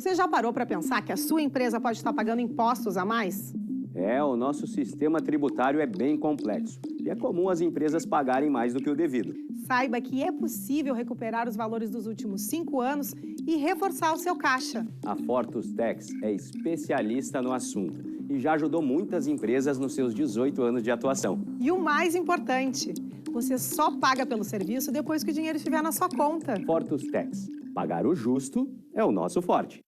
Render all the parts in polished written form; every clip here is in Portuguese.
Você já parou para pensar que a sua empresa pode estar pagando impostos a mais? O nosso sistema tributário é bem complexo e é comum as empresas pagarem mais do que o devido. Saiba que é possível recuperar os valores dos últimos 5 anos e reforçar o seu caixa. A Fortus Tax é especialista no assunto e já ajudou muitas empresas nos seus 18 anos de atuação. E o mais importante, você só paga pelo serviço depois que o dinheiro estiver na sua conta. Fortus Tax. Pagar o justo é o nosso forte.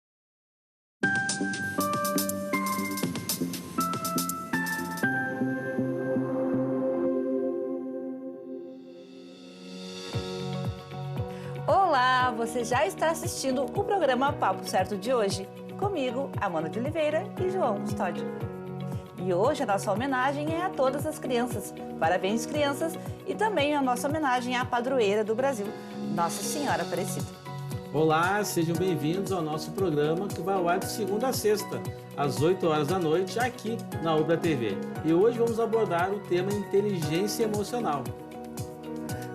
Olá, você já está assistindo o programa Papo Certo de hoje, comigo, Amanda de Oliveira e João Custódio. E hoje a nossa homenagem é a todas as crianças. Parabéns, crianças, e também a nossa homenagem à padroeira do Brasil, Nossa Senhora Aparecida. Olá, sejam bem-vindos ao nosso programa que vai ao ar de segunda a sexta, às 8 horas da noite, aqui na Ubra TV. E hoje vamos abordar o tema inteligência emocional.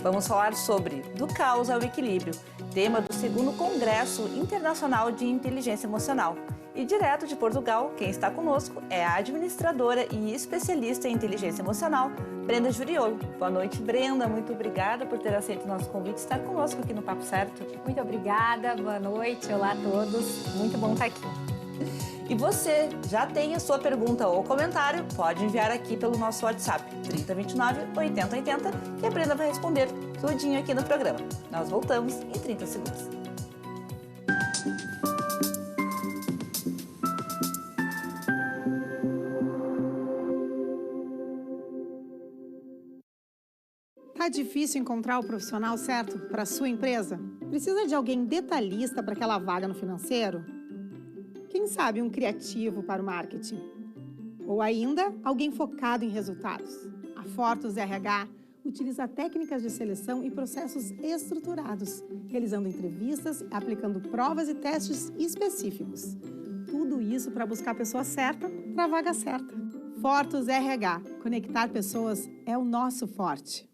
Vamos falar sobre Do Caos ao Equilíbrio, tema do 2º Congresso Internacional de Inteligência Emocional. E direto de Portugal, quem está conosco é a administradora e especialista em inteligência emocional, Brenda Juriolo. Boa noite, Brenda. Muito obrigada por ter aceito o nosso convite e estar conosco aqui no Papo Certo. Muito obrigada, boa noite, olá a todos. Muito bom estar aqui. E você já tem a sua pergunta ou comentário, pode enviar aqui pelo nosso WhatsApp 3029 8080 que a Brenda vai responder tudinho aqui no programa. Nós voltamos em 30 segundos. Tá difícil encontrar o profissional certo para a sua empresa? Precisa de alguém detalhista para aquela vaga no financeiro? Quem sabe um criativo para o marketing? Ou ainda, alguém focado em resultados? A Fortus RH utiliza técnicas de seleção e processos estruturados, realizando entrevistas, aplicando provas e testes específicos. Tudo isso para buscar a pessoa certa para a vaga certa. Fortus RH. Conectar pessoas é o nosso forte.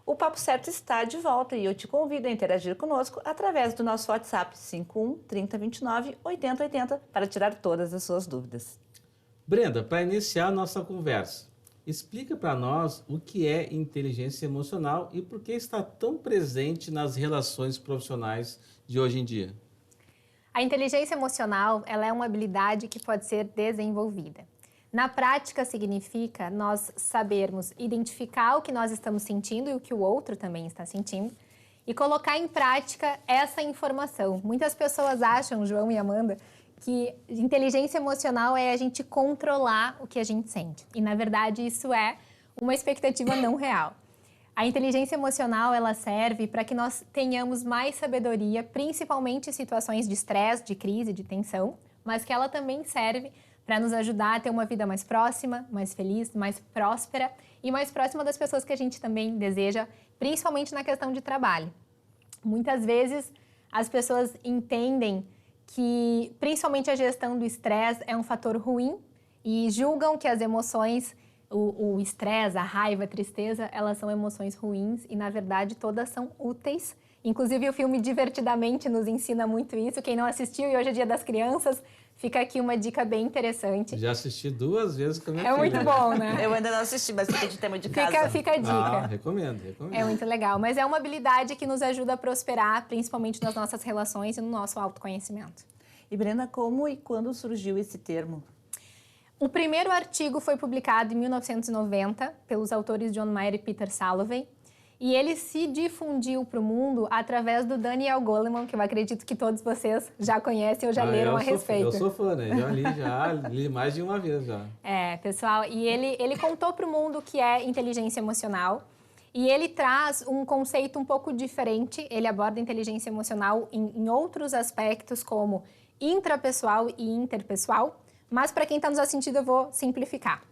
O Papo Certo está de volta e eu te convido a interagir conosco através do nosso WhatsApp 51 3029 8080 para tirar todas as suas dúvidas. Brenda, para iniciar a nossa conversa, explica para nós o que é inteligência emocional e por que está tão presente nas relações profissionais de hoje em dia. A inteligência emocional, ela é uma habilidade que pode ser desenvolvida. Na prática, significa nós sabermos identificar o que nós estamos sentindo e o que o outro também está sentindo e colocar em prática essa informação. Muitas pessoas acham, João e Amanda, que inteligência emocional é a gente controlar o que a gente sente. E, na verdade, isso é uma expectativa não real. A inteligência emocional, ela serve para que nós tenhamos mais sabedoria, principalmente em situações de estresse, de crise, de tensão, mas que ela também serve para nos ajudar a ter uma vida mais próxima, mais feliz, mais próspera e mais próxima das pessoas que a gente também deseja, principalmente na questão de trabalho. Muitas vezes as pessoas entendem que principalmente a gestão do estresse é um fator ruim e julgam que as emoções, o estresse, a raiva, a tristeza, elas são emoções ruins e na verdade todas são úteis. Inclusive o filme Divertidamente nos ensina muito isso. Quem não assistiu e hoje é Dia das Crianças, fica aqui uma dica bem interessante. Já assisti 2 vezes com a minha filha. É muito bom, né? Eu ainda não assisti, mas fica de tema de casa. Fica a dica. Recomendo. É muito legal, mas é uma habilidade que nos ajuda a prosperar, principalmente nas nossas relações e no nosso autoconhecimento. E Brenda, como e quando surgiu esse termo? O primeiro artigo foi publicado em 1990 pelos autores John Mayer e Peter Salovey. E ele se difundiu para o mundo através do Daniel Goleman, que eu acredito que todos vocês já conhecem ou já leram a respeito. Eu sou fã, né? Já li mais de uma vez já. Pessoal, e ele contou para o mundo o que é inteligência emocional. E ele traz um conceito um pouco diferente. Ele aborda inteligência emocional em outros aspectos, como intrapessoal e interpessoal. Mas para quem está nos assistindo, eu vou simplificar.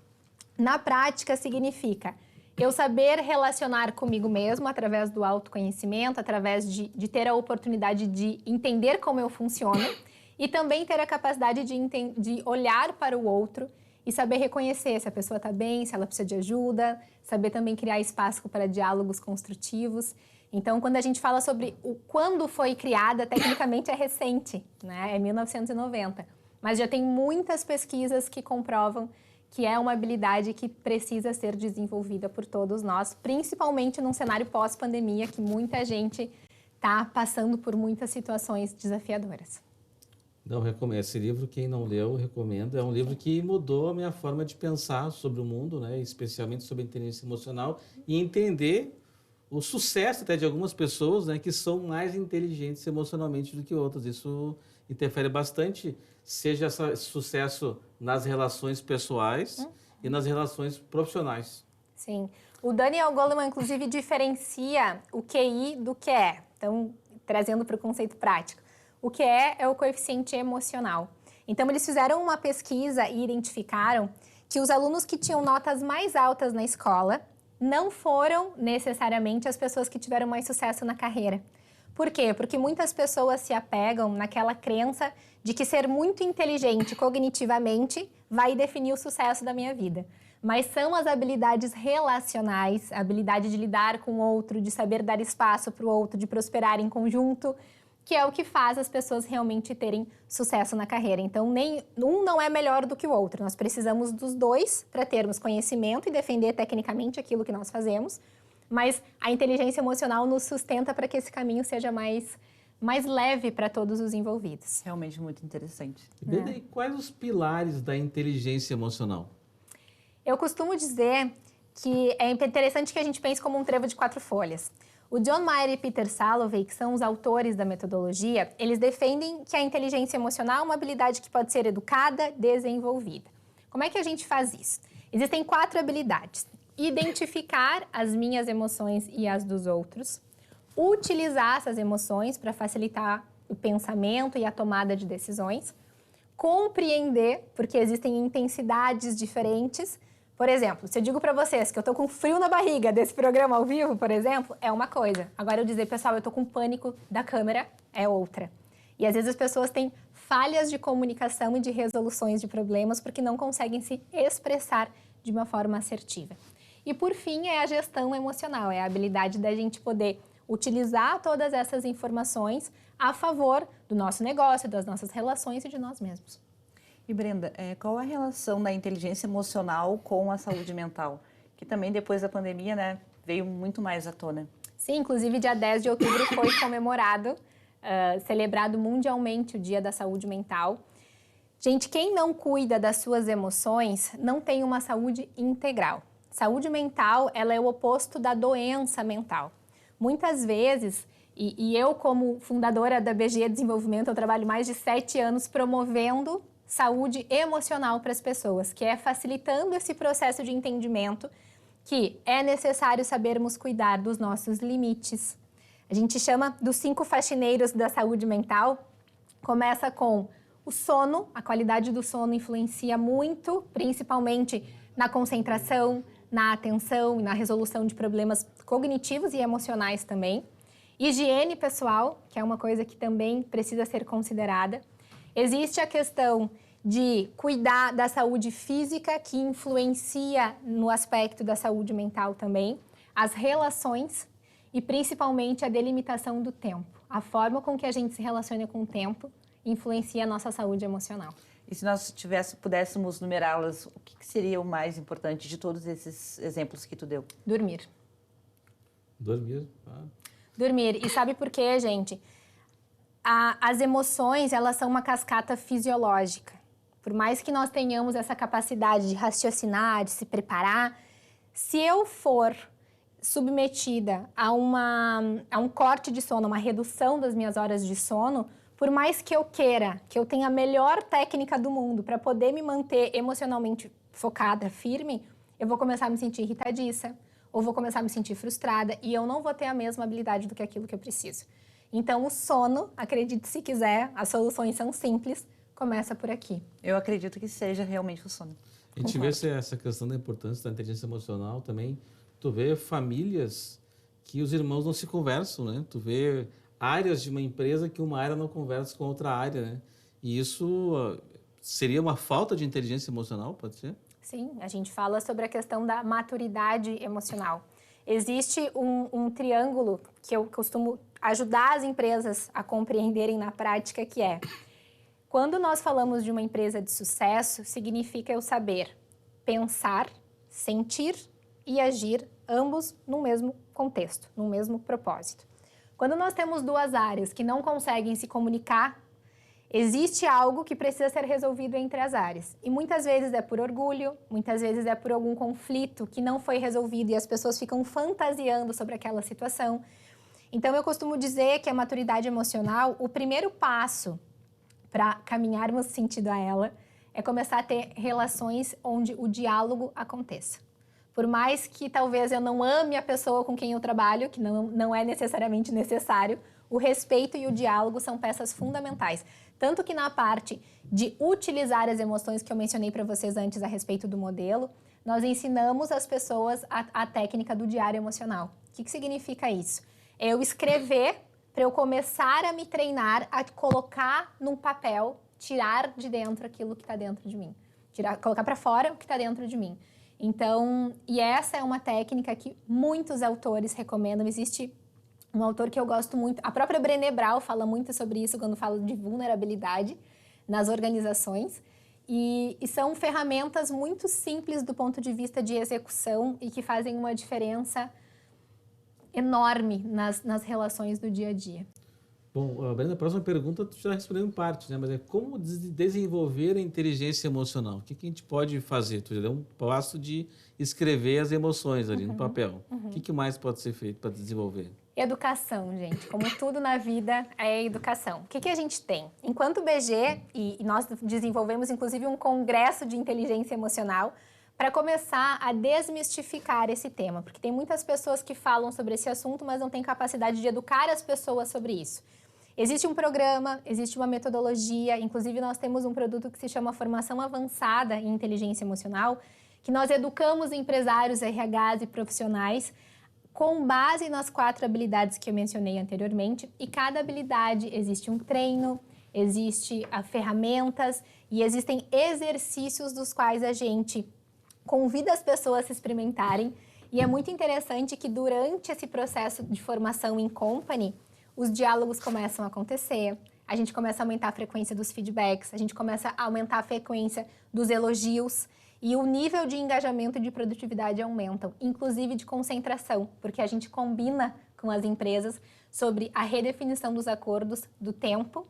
Na prática, significa eu saber relacionar comigo mesmo através do autoconhecimento, através de ter a oportunidade de entender como eu funciono e também ter a capacidade de olhar para o outro e saber reconhecer se a pessoa está bem, se ela precisa de ajuda, saber também criar espaço para diálogos construtivos. Então, quando a gente fala sobre o quando foi criada, tecnicamente é recente, né? É 1990. Mas já tem muitas pesquisas que comprovam que é uma habilidade que precisa ser desenvolvida por todos nós, principalmente num cenário pós-pandemia, que muita gente está passando por muitas situações desafiadoras. Não, recomendo. Esse livro, quem não leu, recomendo. É um livro que mudou a minha forma de pensar sobre o mundo, né? Especialmente sobre a inteligência emocional e entender o sucesso até de algumas pessoas, né, que são mais inteligentes emocionalmente do que outras. Isso interfere bastante, seja esse sucesso nas relações pessoais e nas relações profissionais. Sim. O Daniel Goleman, inclusive, diferencia o QI do QE. Então, trazendo para o conceito prático. O QE é o coeficiente emocional. Então, eles fizeram uma pesquisa e identificaram que os alunos que tinham notas mais altas na escola não foram necessariamente as pessoas que tiveram mais sucesso na carreira. Por quê? Porque muitas pessoas se apegam naquela crença de que ser muito inteligente cognitivamente vai definir o sucesso da minha vida. Mas são as habilidades relacionais, a habilidade de lidar com o outro, de saber dar espaço para o outro, de prosperar em conjunto, que é o que faz as pessoas realmente terem sucesso na carreira. Então, um não é melhor do que o outro. Nós precisamos dos dois para termos conhecimento e defender tecnicamente aquilo que nós fazemos, mas a inteligência emocional nos sustenta para que esse caminho seja mais leve para todos os envolvidos. Realmente muito interessante. E quais os pilares da inteligência emocional? Eu costumo dizer que é interessante que a gente pense como um trevo de 4 folhas. O John Mayer e Peter Salovey, que são os autores da metodologia, eles defendem que a inteligência emocional é uma habilidade que pode ser educada, desenvolvida. Como é que a gente faz isso? Existem 4 habilidades. Identificar as minhas emoções e as dos outros. Utilizar essas emoções para facilitar o pensamento e a tomada de decisões. Compreender, porque existem intensidades diferentes. Por exemplo, se eu digo para vocês que eu tô com frio na barriga desse programa ao vivo, por exemplo, é uma coisa. Agora eu dizer, pessoal, eu tô com pânico da câmera, é outra. E às vezes as pessoas têm falhas de comunicação e de resoluções de problemas porque não conseguem se expressar de uma forma assertiva. E por fim, é a gestão emocional, é a habilidade da gente poder utilizar todas essas informações a favor do nosso negócio, das nossas relações e de nós mesmos. E Brenda, qual a relação da inteligência emocional com a saúde mental? Que também depois da pandemia, né, veio muito mais à tona. Sim, inclusive dia 10 de outubro foi comemorado, celebrado mundialmente o Dia da Saúde Mental. Gente, quem não cuida das suas emoções não tem uma saúde integral. Saúde mental, ela é o oposto da doença mental. Muitas vezes, e eu como fundadora da BGE Desenvolvimento, eu trabalho mais de 7 anos promovendo saúde emocional para as pessoas, que é facilitando esse processo de entendimento que é necessário sabermos cuidar dos nossos limites. A gente chama dos 5 faxineiros da saúde mental. Começa com o sono, a qualidade do sono influencia muito, principalmente na concentração, na atenção e na resolução de problemas cognitivos e emocionais também. Higiene pessoal, que é uma coisa que também precisa ser considerada. Existe a questão de cuidar da saúde física, que influencia no aspecto da saúde mental também, as relações e principalmente a delimitação do tempo. A forma com que a gente se relaciona com o tempo influencia a nossa saúde emocional. E se nós pudéssemos numerá-las, o que seria o mais importante de todos esses exemplos que tu deu? Dormir. Dormir. Dormir. E sabe por quê, gente? As emoções, elas são uma cascata fisiológica. Por mais que nós tenhamos essa capacidade de raciocinar, de se preparar, se eu for submetida a um corte de sono, uma redução das minhas horas de sono, por mais que eu queira, que eu tenha a melhor técnica do mundo para poder me manter emocionalmente focada, firme, eu vou começar a me sentir irritadiça, ou vou começar a me sentir frustrada, e eu não vou ter a mesma habilidade do que aquilo que eu preciso. Então, o sono, acredite se quiser, as soluções são simples, começa por aqui. Eu acredito que seja realmente o sono. A gente vê essa questão da importância da inteligência emocional também. Tu vê famílias que os irmãos não se conversam, né? Tu vê áreas de uma empresa que uma área não conversa com outra área, né? E isso seria uma falta de inteligência emocional, pode ser? Sim, a gente fala sobre a questão da maturidade emocional. Existe um triângulo que eu costumo ajudar as empresas a compreenderem na prática, que é: quando nós falamos de uma empresa de sucesso, significa eu saber pensar, sentir e agir, ambos no mesmo contexto, no mesmo propósito. Quando nós temos duas áreas que não conseguem se comunicar, existe algo que precisa ser resolvido entre as áreas. E muitas vezes é por orgulho, muitas vezes é por algum conflito que não foi resolvido e as pessoas ficam fantasiando sobre aquela situação. Então, eu costumo dizer que a maturidade emocional, o primeiro passo para caminharmos sentido a ela, é começar a ter relações onde o diálogo aconteça. Por mais que talvez eu não ame a pessoa com quem eu trabalho, que não é necessariamente necessário, o respeito e o diálogo são peças fundamentais. Tanto que na parte de utilizar as emoções que eu mencionei para vocês antes a respeito do modelo, nós ensinamos as pessoas a técnica do diário emocional. O que significa isso? É eu escrever para eu começar a me treinar a colocar num papel, tirar de dentro aquilo que está dentro de mim. Colocar para fora o que está dentro de mim. Então, e essa é uma técnica que muitos autores recomendam. Existe um autor que eu gosto muito, a própria Brené Brown fala muito sobre isso quando fala de vulnerabilidade nas organizações. E são ferramentas muito simples do ponto de vista de execução e que fazem uma diferença enorme nas relações do dia a dia. Bom, Brenda, a próxima pergunta tu já respondeu em parte, né? Mas é como desenvolver a inteligência emocional? O que a gente pode fazer? Tu já deu um passo de escrever as emoções ali no papel. O que mais pode ser feito para desenvolver? Educação, gente. Como tudo na vida, é educação. O que a gente tem? Enquanto BG, e nós desenvolvemos inclusive um congresso de inteligência emocional para começar a desmistificar esse tema, porque tem muitas pessoas que falam sobre esse assunto, mas não têm capacidade de educar as pessoas sobre isso. Existe um programa, existe uma metodologia, inclusive nós temos um produto que se chama Formação Avançada em Inteligência Emocional, que nós educamos empresários, RHs e profissionais com base nas 4 habilidades que eu mencionei anteriormente, e cada habilidade existe um treino, existe ferramentas e existem exercícios dos quais a gente convida as pessoas a se experimentarem. E é muito interessante que durante esse processo de formação em company, os diálogos começam a acontecer, a gente começa a aumentar a frequência dos feedbacks, a gente começa a aumentar a frequência dos elogios e o nível de engajamento e de produtividade aumentam, inclusive de concentração, porque a gente combina com as empresas sobre a redefinição dos acordos, do tempo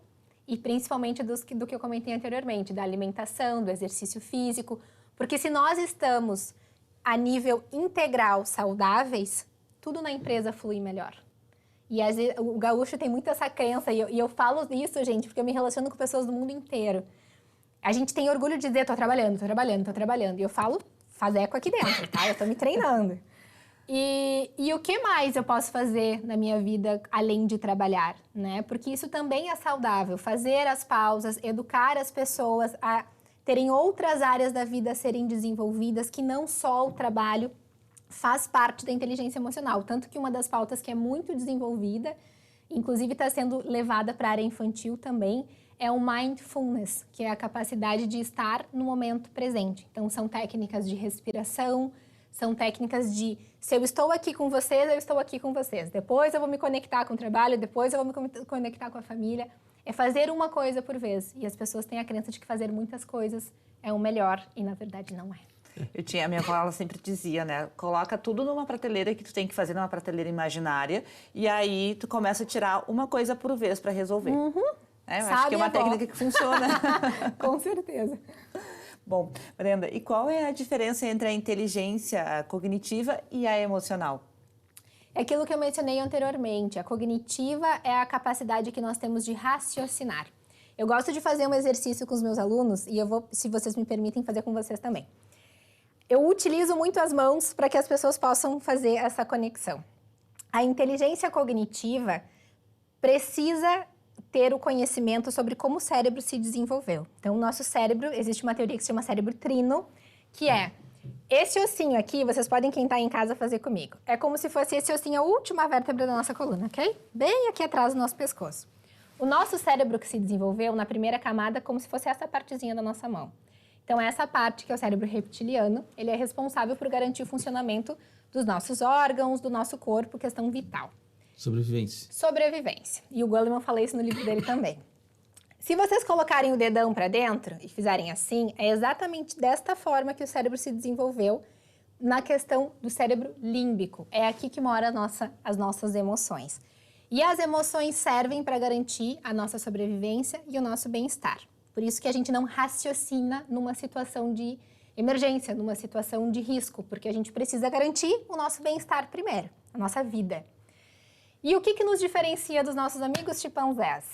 e principalmente do que eu comentei anteriormente, da alimentação, do exercício físico, porque se nós estamos a nível integral saudáveis, tudo na empresa flui melhor. E o gaúcho tem muito essa crença, e eu falo isso, gente, porque eu me relaciono com pessoas do mundo inteiro. A gente tem orgulho de dizer, tô trabalhando. E eu falo, faz eco aqui dentro, tá? Eu tô me treinando. E o que mais eu posso fazer na minha vida além de trabalhar, né? Porque isso também é saudável. Fazer as pausas, educar as pessoas a terem outras áreas da vida a serem desenvolvidas, que não só o trabalho faz parte da inteligência emocional. Tanto que uma das pautas que é muito desenvolvida, inclusive está sendo levada para a área infantil também, é o mindfulness, que é a capacidade de estar no momento presente. Então, são técnicas de respiração, são técnicas de, se eu estou aqui com vocês, eu estou aqui com vocês. Depois eu vou me conectar com o trabalho, depois eu vou me conectar com a família. É fazer uma coisa por vez. E as pessoas têm a crença de que fazer muitas coisas é o melhor, e na verdade não é. A minha avó, ela sempre dizia, né? Coloca tudo numa prateleira que tu tem que fazer numa prateleira imaginária, e aí tu começa a tirar uma coisa por vez para resolver. Eu acho que é uma técnica que funciona. Com certeza. Bom, Brenda, e qual é a diferença entre a inteligência cognitiva e a emocional? É aquilo que eu mencionei anteriormente. A cognitiva é a capacidade que nós temos de raciocinar. Eu gosto de fazer um exercício com os meus alunos, e eu vou, se vocês me permitem, fazer com vocês também. Eu utilizo muito as mãos para que as pessoas possam fazer essa conexão. A inteligência cognitiva precisa ter o conhecimento sobre como o cérebro se desenvolveu. Então, o nosso cérebro, existe uma teoria que se chama cérebro trino, que é esse ossinho aqui, vocês podem, quem está em casa, fazer comigo. É como se fosse esse ossinho, a última vértebra da nossa coluna, ok? Bem aqui atrás do nosso pescoço. O nosso cérebro que se desenvolveu na primeira camada como se fosse essa partezinha da nossa mão. Então, essa parte, que é o cérebro reptiliano, ele é responsável por garantir o funcionamento dos nossos órgãos, do nosso corpo, questão vital. Sobrevivência. Sobrevivência. E o Goleman fala isso no livro dele também. Se vocês colocarem o dedão para dentro e fizerem assim, é exatamente desta forma que o cérebro se desenvolveu na questão do cérebro límbico. É aqui que mora as nossas emoções. E as emoções servem para garantir a nossa sobrevivência e o nosso bem-estar. Por isso que a gente não raciocina numa situação de emergência, numa situação de risco, porque a gente precisa garantir o nosso bem-estar primeiro, a nossa vida. E o que nos diferencia dos nossos amigos chimpanzés?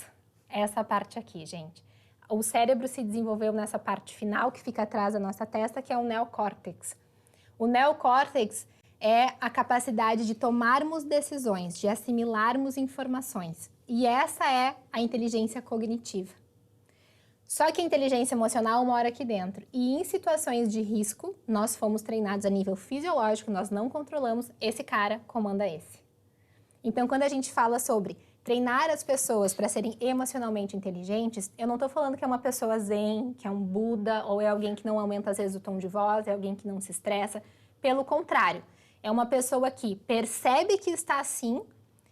Essa parte aqui, gente. O cérebro se desenvolveu nessa parte final, que fica atrás da nossa testa, que é o neocórtex. O neocórtex é a capacidade de tomarmos decisões, de assimilarmos informações. E essa é a inteligência cognitiva. Só que a inteligência emocional mora aqui dentro. E em situações de risco, nós fomos treinados a nível fisiológico, nós não controlamos, esse cara comanda esse. Então, quando a gente fala sobre treinar as pessoas para serem emocionalmente inteligentes, eu não estou falando que é uma pessoa zen, que é um Buda, ou é alguém que não aumenta às vezes o tom de voz, é alguém que não se estressa. Pelo contrário, é uma pessoa que percebe que está assim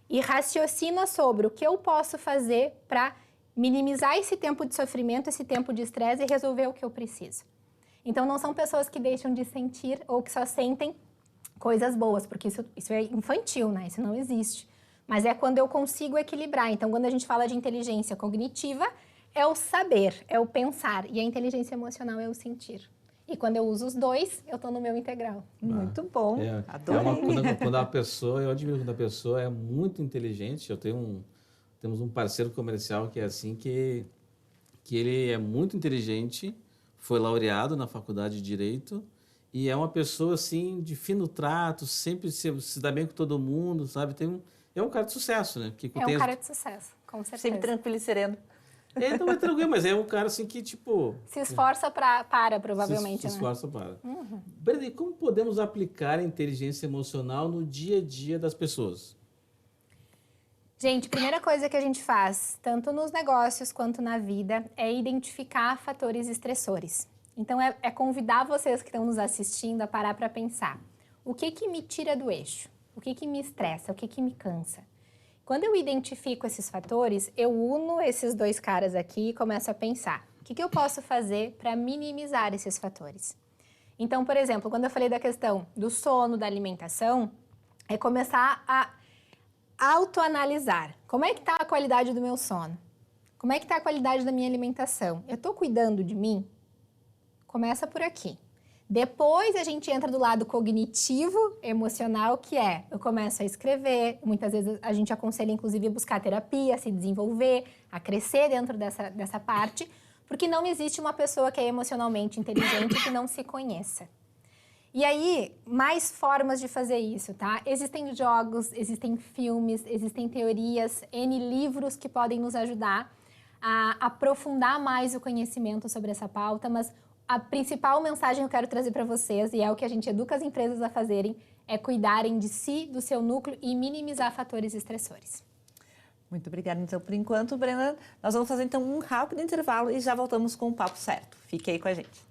e raciocina sobre o que eu posso fazer para minimizar esse tempo de sofrimento, esse tempo de estresse e resolver o que eu preciso. Então, não são pessoas que deixam de sentir ou que só sentem coisas boas, porque isso é infantil, né? Isso não existe. Mas é quando eu consigo equilibrar. Então, quando a gente fala de inteligência cognitiva, é o saber, é o pensar. E a inteligência emocional é o sentir. E quando eu uso os dois, eu estou no meu integral. Muito bom, adorei. Quando a pessoa, eu admiro quando a pessoa é muito inteligente. Temos um parceiro comercial que é assim, que ele é muito inteligente, foi laureado na faculdade de Direito e é uma pessoa, assim, de fino trato, sempre se dá bem com todo mundo, sabe? É um cara de sucesso, né? Cara de sucesso, com certeza. Sempre tranquilo e sereno. Ele não é tranquilo, mas é um cara, assim, que, tipo... Se esforça provavelmente, Se esforça para. Brenda, e como podemos aplicar a inteligência emocional no dia a dia das pessoas? Gente, primeira coisa que a gente faz, tanto nos negócios quanto na vida, é identificar fatores estressores. Então, é convidar vocês que estão nos assistindo a parar para pensar. O que me tira do eixo? O que me estressa? O que me cansa? Quando eu identifico esses fatores, eu uno esses dois caras aqui e começo a pensar. O que eu posso fazer para minimizar esses fatores? Então, por exemplo, quando eu falei da questão do sono, da alimentação, é começar a autoanalisar. Como é que está a qualidade do meu sono? Como é que está a qualidade da minha alimentação? Eu estou cuidando de mim? Começa por aqui. Depois a gente entra do lado cognitivo, emocional, que é, eu começo a escrever, muitas vezes a gente aconselha inclusive a buscar terapia, a se desenvolver, a crescer dentro dessa parte, porque não existe uma pessoa que é emocionalmente inteligente que não se conheça. E aí, mais formas de fazer isso, tá? Existem jogos, existem filmes, existem teorias, N livros que podem nos ajudar a aprofundar mais o conhecimento sobre essa pauta, mas a principal mensagem que eu quero trazer para vocês, e é o que a gente educa as empresas a fazerem, é cuidarem de si, do seu núcleo e minimizar fatores estressores. Muito obrigada. Então, por enquanto, Brenda, nós vamos fazer então um rápido intervalo e já voltamos com o Papo Certo. Fique aí com a gente.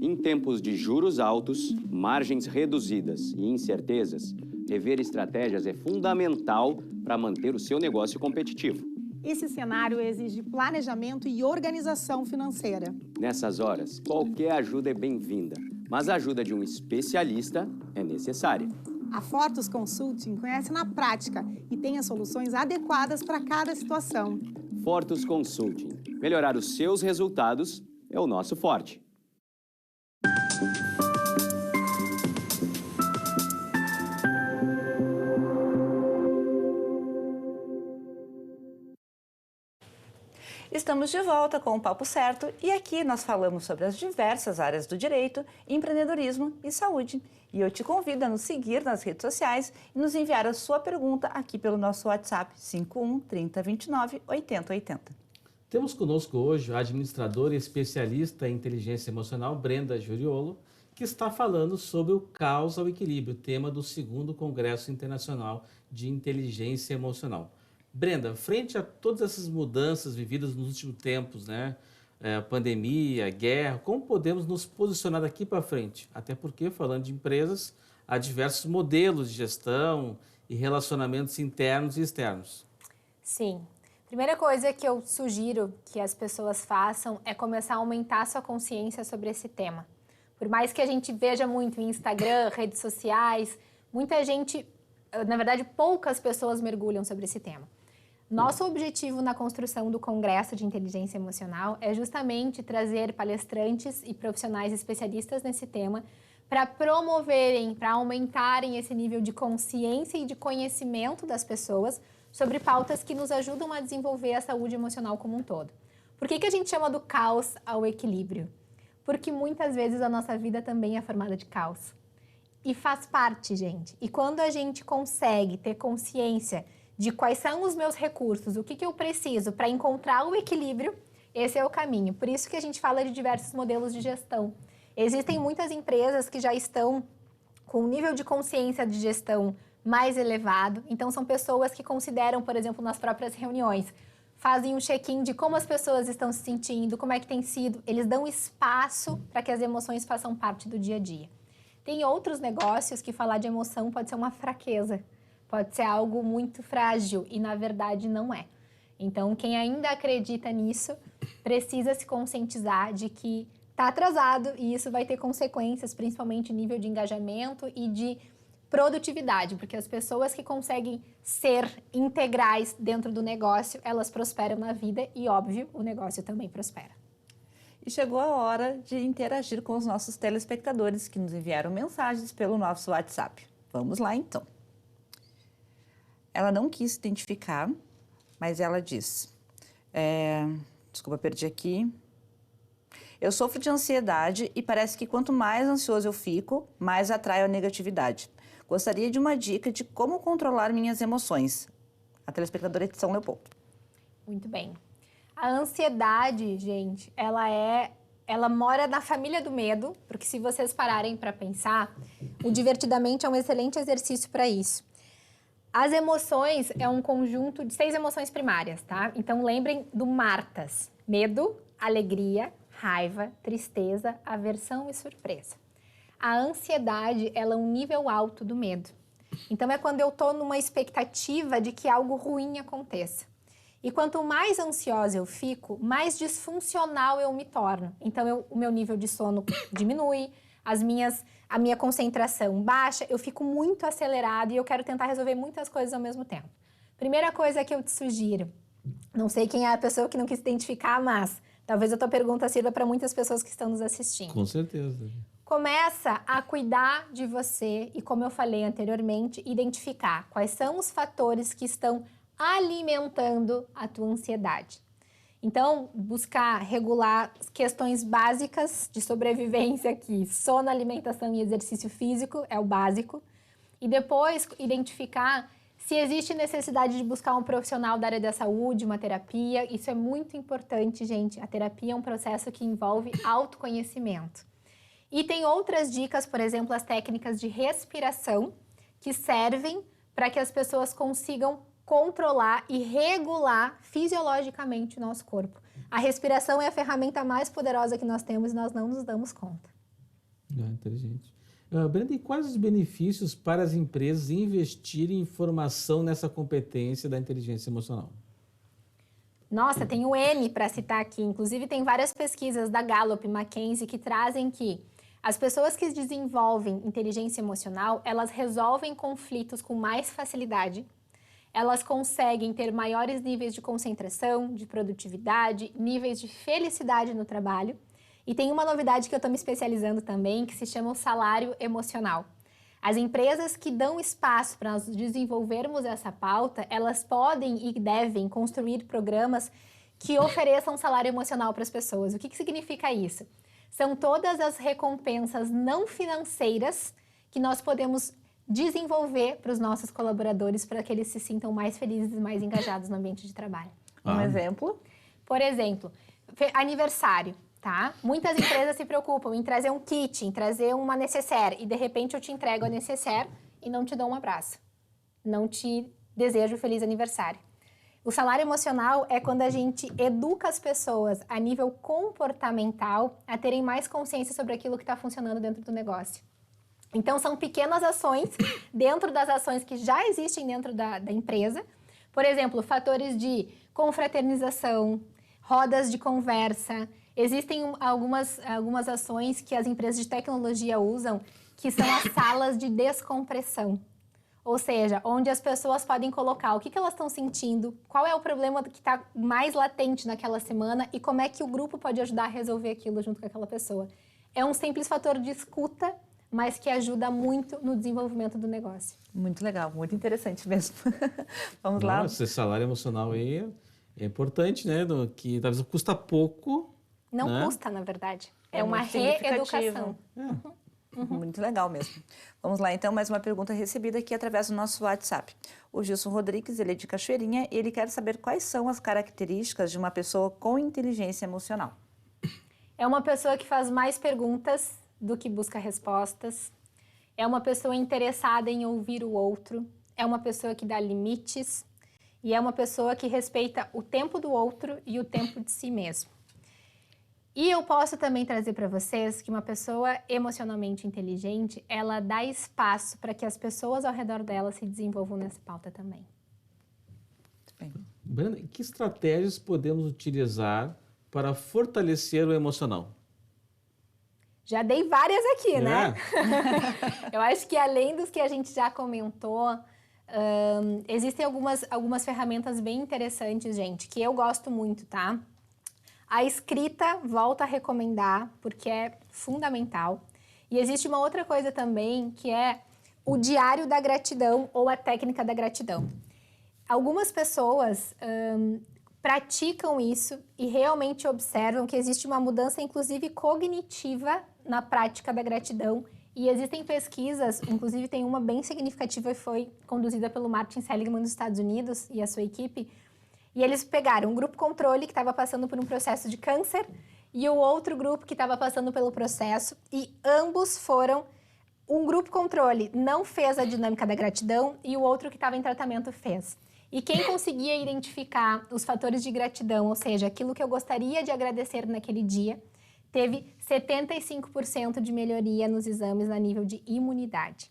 Em tempos de juros altos, margens reduzidas e incertezas, rever estratégias é fundamental para manter o seu negócio competitivo. Esse cenário exige planejamento e organização financeira. Nessas horas, qualquer ajuda é bem-vinda, mas a ajuda de um especialista é necessária. A Fortus Consulting conhece na prática e tem as soluções adequadas para cada situação. Fortus Consulting. Melhorar os seus resultados é o nosso forte. Estamos de volta com o Papo Certo e aqui nós falamos sobre as diversas áreas do direito, empreendedorismo e saúde. E eu te convido a nos seguir nas redes sociais e nos enviar a sua pergunta aqui pelo nosso WhatsApp 51 30 29 80 80. Temos conosco hoje a administradora e especialista em inteligência emocional, Brenda Juriolo, que está falando sobre o caos ao equilíbrio, tema do 2º Congresso Internacional de Inteligência Emocional. Brenda, frente a todas essas mudanças vividas nos últimos tempos, né? Pandemia, guerra, como podemos nos posicionar daqui para frente? Até porque, falando de empresas, há diversos modelos de gestão e relacionamentos internos e externos. Sim. Primeira coisa que eu sugiro que as pessoas façam é começar a aumentar sua consciência sobre esse tema. Por mais que a gente veja muito em Instagram, redes sociais, muita gente, na verdade, poucas pessoas mergulham sobre esse tema. Nosso objetivo na construção do Congresso de Inteligência Emocional é justamente trazer palestrantes e profissionais especialistas nesse tema para promoverem, para aumentarem esse nível de consciência e de conhecimento das pessoas sobre pautas que nos ajudam a desenvolver a saúde emocional como um todo. Por que a gente chama do caos ao equilíbrio? Porque muitas vezes a nossa vida também é formada de caos. E faz parte, gente. E quando a gente consegue ter consciência de quais são os meus recursos, o que eu preciso para encontrar o equilíbrio, esse é o caminho. Por isso que a gente fala de diversos modelos de gestão. Existem muitas empresas que já estão com um nível de consciência de gestão mais elevado. Então, são pessoas que consideram, por exemplo, nas próprias reuniões, fazem um check-in de como as pessoas estão se sentindo, como é que tem sido. Eles dão espaço para que as emoções façam parte do dia a dia. Tem outros negócios que falar de emoção pode ser uma fraqueza, pode ser algo muito frágil e, na verdade, não é. Então, quem ainda acredita nisso precisa se conscientizar de que está atrasado e isso vai ter consequências, principalmente nível de engajamento e de produtividade, porque as pessoas que conseguem ser integrais dentro do negócio, elas prosperam na vida e, óbvio, o negócio também prospera. E chegou a hora de interagir com os nossos telespectadores que nos enviaram mensagens pelo nosso WhatsApp. Vamos lá, então. Ela não quis se identificar, mas ela diz... Desculpa, perdi aqui. Eu sofro de ansiedade e parece que quanto mais ansioso eu fico, mais atraio a negatividade. Gostaria de uma dica de como controlar minhas emoções. A telespectadora é de São Leopoldo. Muito bem. A ansiedade, gente, ela mora na família do medo, porque se vocês pararem para pensar, o Divertidamente é um excelente exercício para isso. As emoções é um conjunto de 6 emoções primárias, tá? Então lembrem do Martas: medo, alegria, raiva, tristeza, aversão e surpresa. A ansiedade, ela é um nível alto do medo. Então, é quando eu estou numa expectativa de que algo ruim aconteça. E quanto mais ansiosa eu fico, mais disfuncional eu me torno. Então, o meu nível de sono diminui, a minha concentração baixa, eu fico muito acelerada e eu quero tentar resolver muitas coisas ao mesmo tempo. Primeira coisa que eu te sugiro, não sei quem é a pessoa que não quis se identificar, mas talvez a tua pergunta sirva para muitas pessoas que estão nos assistindo. Com certeza. Começa a cuidar de você e, como eu falei anteriormente, identificar quais são os fatores que estão alimentando a tua ansiedade. Então, buscar regular questões básicas de sobrevivência aqui, sono, alimentação e exercício físico é o básico. E depois identificar se existe necessidade de buscar um profissional da área da saúde, uma terapia. Isso é muito importante, gente. A terapia é um processo que envolve autoconhecimento. E tem outras dicas, por exemplo, as técnicas de respiração, que servem para que as pessoas consigam controlar e regular fisiologicamente o nosso corpo. A respiração é a ferramenta mais poderosa que nós temos e nós não nos damos conta. Inteligente. Brenda, e quais os benefícios para as empresas investirem em formação nessa competência da inteligência emocional? Nossa, tem o N para citar aqui. Inclusive, tem várias pesquisas da Gallup, McKinsey, que trazem que as pessoas que desenvolvem inteligência emocional, elas resolvem conflitos com mais facilidade, elas conseguem ter maiores níveis de concentração, de produtividade, níveis de felicidade no trabalho. E tem uma novidade que eu estou me especializando também, que se chama o salário emocional. As empresas que dão espaço para nós desenvolvermos essa pauta, elas podem e devem construir programas que ofereçam salário emocional para as pessoas. O que significa isso? São todas as recompensas não financeiras que nós podemos desenvolver para os nossos colaboradores para que eles se sintam mais felizes e mais engajados no ambiente de trabalho. Um exemplo? Por exemplo, aniversário, tá? Muitas empresas se preocupam em trazer um kit, em trazer uma necessaire, e de repente eu te entrego a necessaire e não te dou um abraço. Não te desejo feliz aniversário. O salário emocional é quando a gente educa as pessoas a nível comportamental a terem mais consciência sobre aquilo que está funcionando dentro do negócio. Então, são pequenas ações dentro das ações que já existem dentro da empresa. Por exemplo, fatores de confraternização, rodas de conversa. Existem algumas ações que as empresas de tecnologia usam, que são as salas de descompressão. Ou seja, onde as pessoas podem colocar o que elas estão sentindo, qual é o problema que está mais latente naquela semana e como é que o grupo pode ajudar a resolver aquilo junto com aquela pessoa. É um simples fator de escuta, mas que ajuda muito no desenvolvimento do negócio. Muito legal, muito interessante mesmo. Vamos lá. Esse salário emocional aí é importante, né? Que talvez custa pouco. Não, né? custa, na verdade. É É uma muito significativo. reeducação. Muito legal mesmo. Vamos lá, então, mais uma pergunta recebida aqui através do nosso WhatsApp. O Gilson Rodrigues, ele é de Cachoeirinha, e ele quer saber quais são as características de uma pessoa com inteligência emocional. É uma pessoa que faz mais perguntas do que busca respostas. É uma pessoa interessada em ouvir o outro. É uma pessoa que dá limites. E é uma pessoa que respeita o tempo do outro e o tempo de si mesmo. E eu posso também trazer para vocês que uma pessoa emocionalmente inteligente, ela dá espaço para que as pessoas ao redor dela se desenvolvam nessa pauta também. Muito bem. Brenda, que estratégias podemos utilizar para fortalecer o emocional? Já dei várias aqui, né? É. Eu acho que além dos que a gente já comentou, existem algumas ferramentas bem interessantes, gente, que eu gosto muito, tá? A escrita, volto a recomendar, porque é fundamental. E existe uma outra coisa também, que é o diário da gratidão ou a técnica da gratidão. Algumas pessoas praticam isso e realmente observam que existe uma mudança, inclusive cognitiva, na prática da gratidão. E existem pesquisas, inclusive tem uma bem significativa e foi conduzida pelo Martin Seligman dos Estados Unidos e a sua equipe. E eles pegaram um grupo controle que estava passando por um processo de câncer e o outro grupo que estava passando pelo processo, e ambos foram... Um grupo controle não fez a dinâmica da gratidão e o outro que estava em tratamento fez. E quem conseguia identificar os fatores de gratidão, ou seja, aquilo que eu gostaria de agradecer naquele dia, teve 75% de melhoria nos exames a nível de imunidade.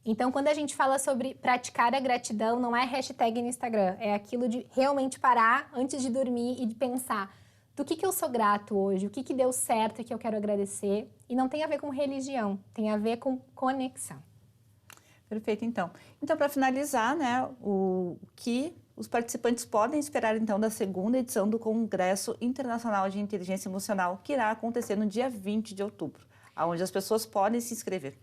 Então, quando a gente fala sobre praticar a gratidão, não é hashtag no Instagram, é aquilo de realmente parar antes de dormir e de pensar do que eu sou grato hoje, o que deu certo e que eu quero agradecer. E não tem a ver com religião, tem a ver com conexão. Perfeito, então. Então, para finalizar, né, o que os participantes podem esperar, então, da segunda edição do Congresso Internacional de Inteligência Emocional, que irá acontecer no dia 20 de outubro, onde as pessoas podem se inscrever.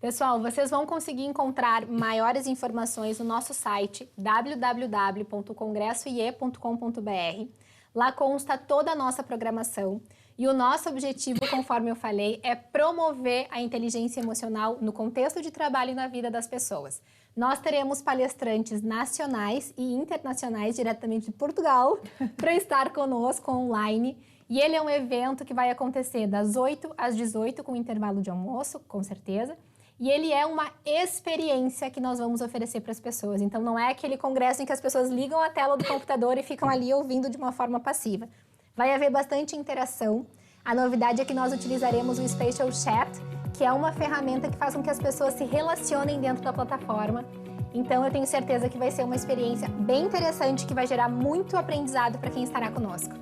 Pessoal, vocês vão conseguir encontrar maiores informações no nosso site www.congressoie.com.br. Lá consta toda a nossa programação e o nosso objetivo, conforme eu falei, é promover a inteligência emocional no contexto de trabalho e na vida das pessoas. Nós teremos palestrantes nacionais e internacionais diretamente de Portugal para estar conosco online. E ele é um evento que vai acontecer das 8 às 18 com intervalo de almoço, com certeza. E ele é uma experiência que nós vamos oferecer para as pessoas. Então, não é aquele congresso em que as pessoas ligam a tela do computador e ficam ali ouvindo de uma forma passiva. Vai haver bastante interação. A novidade é que nós utilizaremos o Spatial Chat, que é uma ferramenta que faz com que as pessoas se relacionem dentro da plataforma. Então, eu tenho certeza que vai ser uma experiência bem interessante, que vai gerar muito aprendizado para quem estará conosco.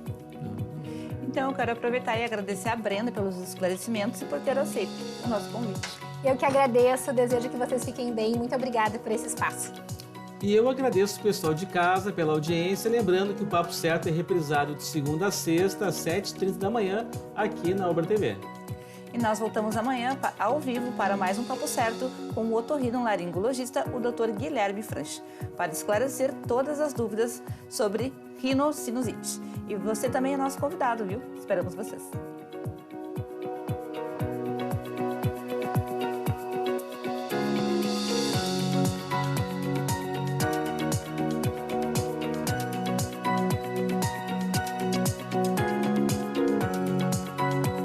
Então, eu quero aproveitar e agradecer a Brenda pelos esclarecimentos e por ter aceito o nosso convite. Eu que agradeço, desejo que vocês fiquem bem. Muito obrigada por esse espaço. E eu agradeço o pessoal de casa pela audiência, lembrando que o Papo Certo é reprisado de segunda a sexta, às 7h30 da manhã, aqui na Ubra TV. E nós voltamos amanhã ao vivo para mais um Papo Certo com o otorrinolaringologista, o Dr. Guilherme Franch, para esclarecer todas as dúvidas sobre rinocinusite. E você também é nosso convidado, viu? Esperamos vocês.